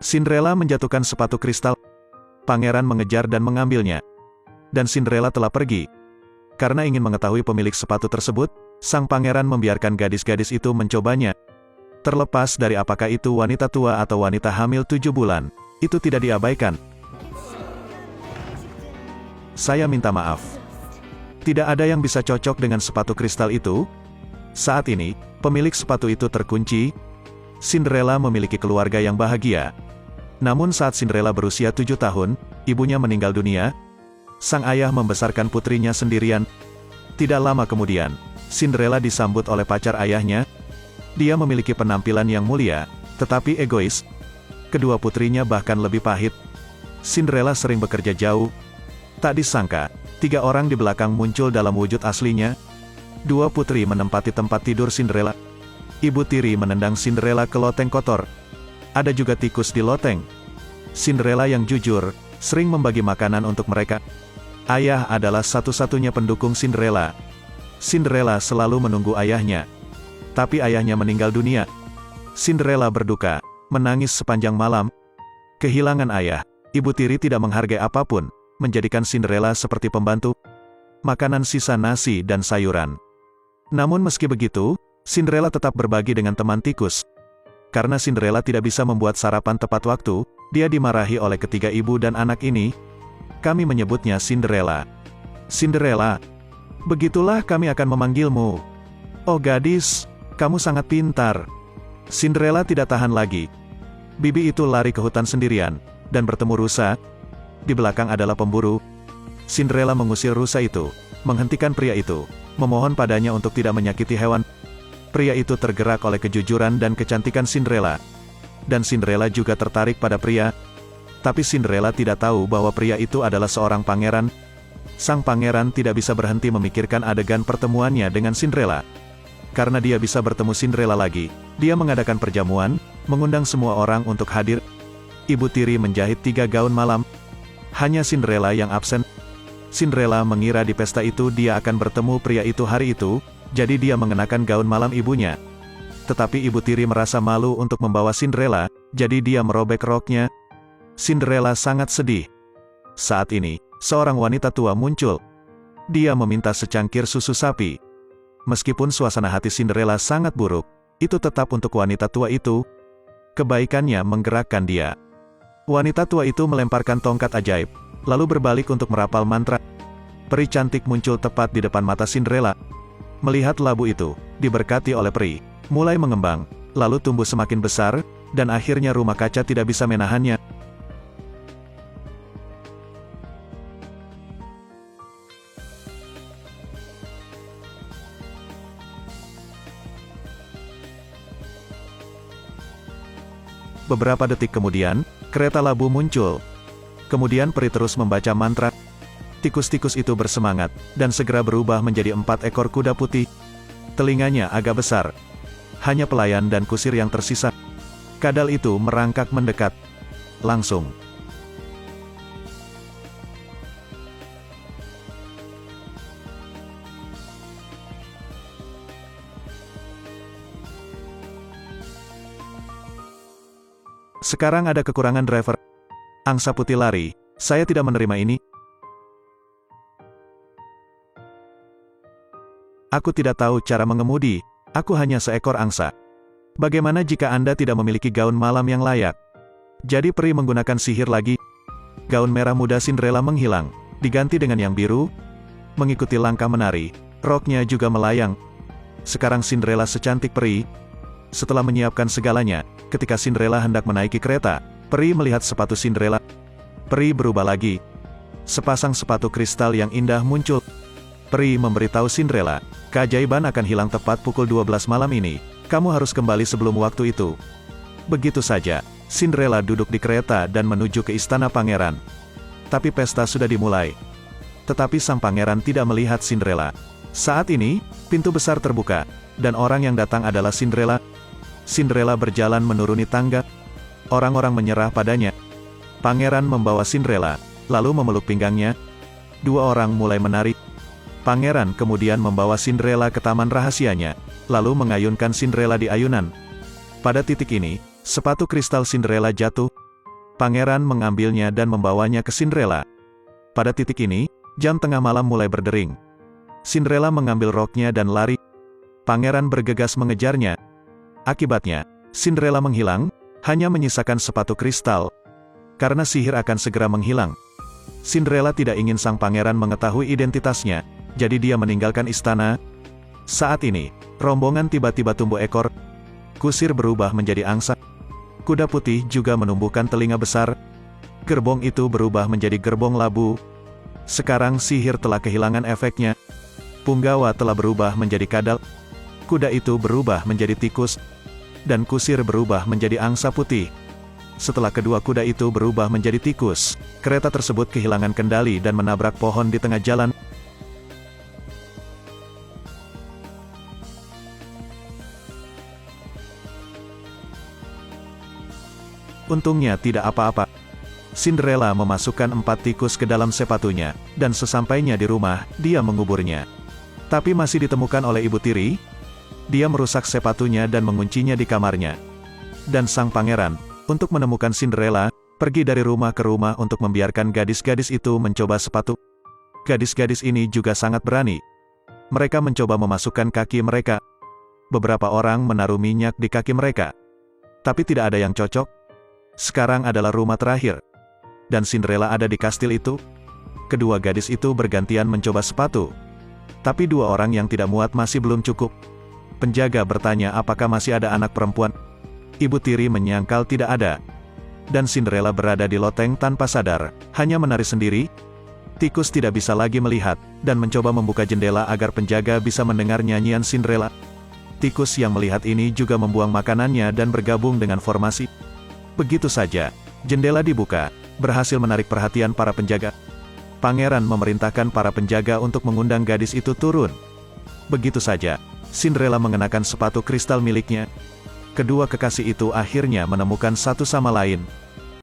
Cinderella menjatuhkan sepatu kristal. Pangeran mengejar dan mengambilnya. Dan Cinderella telah pergi. Karena ingin mengetahui pemilik sepatu tersebut, sang pangeran membiarkan gadis-gadis itu mencobanya. Terlepas dari apakah itu wanita tua atau wanita hamil 7 bulan, itu tidak diabaikan. Saya minta maaf. Tidak ada yang bisa cocok dengan sepatu kristal itu. Saat ini, pemilik sepatu itu terkunci. Cinderella memiliki keluarga yang bahagia. Namun saat Cinderella berusia 7 tahun, ibunya meninggal dunia. Sang ayah membesarkan putrinya sendirian. Tidak lama kemudian, Cinderella disambut oleh pacar ayahnya. Dia memiliki penampilan yang mulia, tetapi egois. Kedua putrinya bahkan lebih pahit. Cinderella sering bekerja jauh. Tak disangka, 3 orang di belakang muncul dalam wujud aslinya. 2 putri menempati tempat tidur Cinderella. Ibu tiri menendang Cinderella ke loteng kotor. Ada juga tikus di loteng. Cinderella yang jujur, sering membagi makanan untuk mereka. Ayah adalah satu-satunya pendukung Cinderella. Cinderella selalu menunggu ayahnya. Tapi ayahnya meninggal dunia. Cinderella berduka, menangis sepanjang malam. Kehilangan ayah, ibu tiri tidak menghargai apapun, menjadikan Cinderella seperti pembantu. Makanan sisa nasi dan sayuran. Namun meski begitu, Cinderella tetap berbagi dengan teman tikus. Karena Cinderella tidak bisa membuat sarapan tepat waktu, dia dimarahi oleh ketiga ibu dan anak ini. Kami menyebutnya Cinderella. Cinderella, begitulah kami akan memanggilmu. Oh gadis, kamu sangat pintar. Cinderella tidak tahan lagi. Bibi itu lari ke hutan sendirian, dan bertemu rusa. Di belakang adalah pemburu. Cinderella mengusir rusa itu, menghentikan pria itu, memohon padanya untuk tidak menyakiti hewan. Pria itu tergerak oleh kejujuran dan kecantikan Cinderella. Dan Cinderella juga tertarik pada pria. Tapi Cinderella tidak tahu bahwa pria itu adalah seorang pangeran. Sang pangeran tidak bisa berhenti memikirkan adegan pertemuannya dengan Cinderella. Karena dia bisa bertemu Cinderella lagi, dia mengadakan perjamuan, mengundang semua orang untuk hadir. Ibu tiri menjahit 3 gaun malam. Hanya Cinderella yang absen. Cinderella mengira di pesta itu dia akan bertemu pria itu hari itu, jadi dia mengenakan gaun malam ibunya. Tetapi ibu tiri merasa malu untuk membawa Cinderella, jadi dia merobek roknya. Cinderella sangat sedih. Saat ini, seorang wanita tua muncul. Dia meminta secangkir susu sapi. Meskipun suasana hati Cinderella sangat buruk, itu tetap untuk wanita tua itu. Kebaikannya menggerakkan dia. Wanita tua itu melemparkan tongkat ajaib, lalu berbalik untuk merapal mantra. Peri cantik muncul tepat di depan mata Cinderella. Melihat labu itu, diberkati oleh peri, mulai mengembang, lalu tumbuh semakin besar, dan akhirnya rumah kaca tidak bisa menahannya. Beberapa detik kemudian, kereta labu muncul. Kemudian peri terus membaca mantra. Tikus-tikus itu bersemangat, dan segera berubah menjadi 4 ekor kuda putih. Telinganya agak besar. Hanya pelayan dan kusir yang tersisa. Kadal itu merangkak mendekat. Langsung. Sekarang ada kekurangan driver. Angsa putih lari. Saya tidak menerima ini. Aku tidak tahu cara mengemudi, aku hanya seekor angsa. Bagaimana jika Anda tidak memiliki gaun malam yang layak? Jadi peri menggunakan sihir lagi. Gaun merah muda Cinderella menghilang, diganti dengan yang biru. Mengikuti langkah menari, roknya juga melayang. Sekarang Cinderella secantik peri. Setelah menyiapkan segalanya, ketika Cinderella hendak menaiki kereta, peri melihat sepatu Cinderella. Peri berubah lagi. Sepasang sepatu kristal yang indah muncul. Peri memberitahu Cinderella, keajaiban akan hilang tepat pukul 12 malam ini. Kamu harus kembali sebelum waktu itu. Begitu saja, Cinderella duduk di kereta dan menuju ke istana pangeran. Tapi pesta sudah dimulai. Tetapi sang pangeran tidak melihat Cinderella. Saat ini, pintu besar terbuka, dan orang yang datang adalah Cinderella. Cinderella berjalan menuruni tangga. Orang-orang menyerah padanya. Pangeran membawa Cinderella, lalu memeluk pinggangnya. 2 orang mulai menari. Pangeran kemudian membawa Cinderella ke taman rahasianya, lalu mengayunkan Cinderella di ayunan. Pada titik ini, sepatu kristal Cinderella jatuh. Pangeran mengambilnya dan membawanya ke Cinderella. Pada titik ini, jam tengah malam mulai berdering. Cinderella mengambil roknya dan lari. Pangeran bergegas mengejarnya. Akibatnya, Cinderella menghilang, hanya menyisakan sepatu kristal. Karena sihir akan segera menghilang. Cinderella tidak ingin sang pangeran mengetahui identitasnya, jadi dia meninggalkan istana. Saat ini, rombongan tiba-tiba tumbuh ekor. Kusir berubah menjadi angsa. Kuda putih juga menumbuhkan telinga besar. Gerbong itu berubah menjadi gerbong labu. Sekarang sihir telah kehilangan efeknya. Punggawa telah berubah menjadi kadal. Kuda itu berubah menjadi tikus. Dan kusir berubah menjadi angsa putih. Setelah kedua kuda itu berubah menjadi tikus, kereta tersebut kehilangan kendali dan menabrak pohon di tengah jalan. Untungnya tidak apa-apa. Cinderella memasukkan 4 tikus ke dalam sepatunya, dan sesampainya di rumah, dia menguburnya. Tapi masih ditemukan oleh ibu tiri. Dia merusak sepatunya dan menguncinya di kamarnya. Dan sang pangeran, untuk menemukan Cinderella, pergi dari rumah ke rumah untuk membiarkan gadis-gadis itu mencoba sepatu. Gadis-gadis ini juga sangat berani. Mereka mencoba memasukkan kaki mereka. Beberapa orang menaruh minyak di kaki mereka. Tapi tidak ada yang cocok. Sekarang adalah rumah terakhir. Dan Cinderella ada di kastil itu. Kedua gadis itu bergantian mencoba sepatu. Tapi 2 orang yang tidak muat masih belum cukup. Penjaga bertanya apakah masih ada anak perempuan. Ibu tiri menyangkal tidak ada. Dan Cinderella berada di loteng tanpa sadar, hanya menari sendiri. Tikus tidak bisa lagi melihat, dan mencoba membuka jendela agar penjaga bisa mendengar nyanyian Cinderella. Tikus yang melihat ini juga membuang makanannya dan bergabung dengan formasi. Begitu saja, jendela dibuka, berhasil menarik perhatian para penjaga. Pangeran memerintahkan para penjaga untuk mengundang gadis itu turun. Begitu saja, Cinderella mengenakan sepatu kristal miliknya. Kedua kekasih itu akhirnya menemukan satu sama lain,